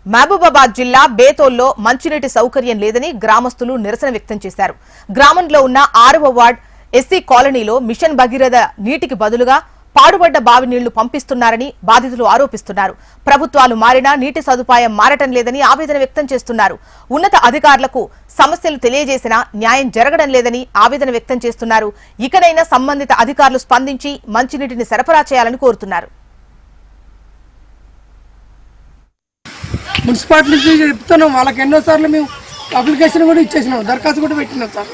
మహబూబాబాద్ జిల్లా బేతోల్లో మంచినీటి సౌకర్యం లేదని గ్రామస్తులు నిరసన వ్యక్తం చేశారు. గ్రామంలో ఉన్న 6వ వార్డ్ ఎస్సీ కాలనీలో మిషన్ భగీరథ నీటికి బదులుగా పాడుబడ్డ బావి నీళ్లు పంపిస్తున్నారని బాధితులు ఆరోపిస్తున్నారు. ప్రభుత్వాలు మారినా నీటి సదుపాయం మారటం లేదని ఆవేదన వ్యక్తం చేస్తున్నారు. ఉన్నత అధికారులకు సమస్యలు తెలియజేసినా న్యాయం జరగడం లేదని ఆవేదన వ్యక్తం చేస్తున్నారు. ఇకనైనా సంబంధిత అధికారులు స్పందించి మంచినీటిని సరఫరా చేయాలని కోరుతున్నారు. మున్సిపాలిటీ నుంచి చెప్తున్నాం, వాళ్ళకి ఎన్నోసార్లు మేము అప్లికేషన్ కూడా ఇచ్చేసినాం, దరఖాస్తు కూడా పెట్టినాం సార్.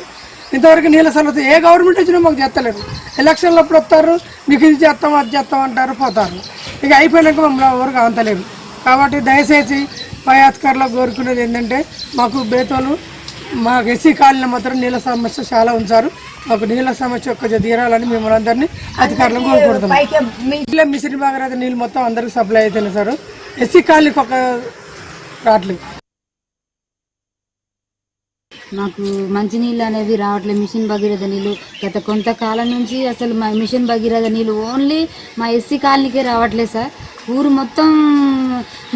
ఇంతవరకు నీళ్ళ సలహా ఏ గవర్నమెంట్ వచ్చినా మాకు చేస్తలేదు. ఎలక్షన్లు అప్పుడు వస్తారు, మీకు ఇది చేస్తాం అది చేస్తాం అంటారు, పోతారు. ఇక అయిపోయినాక మమ్మల్ని ఎవరికి అంతలేదు. కాబట్టి దయచేసి పై అధికారులకు కోరుకునేది ఏంటంటే, మాకు బేతోలు మాకు ఎస్సీ కాలనీలో మాత్రం నీళ్ళ సమస్య చాలా ఉంచారు. మాకు నీళ్ళ సమస్య ఒక్క తీరాలని మిమ్మల్ని అందరినీ అధికారులను కోరుకుంటున్నాం. మిషన్ భగీరథ నీళ్ళు మొత్తం అందరికి సప్లై అవుతున్నాయి సార్. ఎస్సీ కాలనీకి ఒక రావట్లేదు. మాకు మంచినీళ్ళు అనేవి రావట్లేదు. మిషన్ భగీరథ నీళ్ళు గత కొంతకాలం నుంచి అసలు మా మిషన్ భగీరథ నీళ్ళు ఓన్లీ మా ఎస్సీ కాలనీకే రావట్లేదు సార్. ఊరు మొత్తం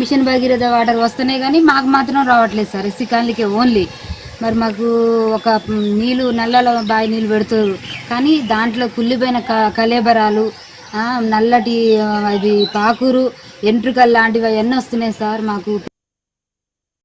మిషన్ భగీరథ వాటర్ వస్తున్నాయి కానీ మాకు మాత్రం రావట్లేదు సార్, ఎస్సీ కాలనీకే ఓన్లీ. మరి మాకు ఒక నీళ్ళు నల్లలో బావి నీళ్ళు పెడుతారు కానీ దాంట్లో కుళ్ళిపోయిన కలేబరాలు, నల్లటి ఇది పాకురు, ఎంట్రుకలు లాంటివి అవన్నీ వస్తున్నాయి సార్. మాకు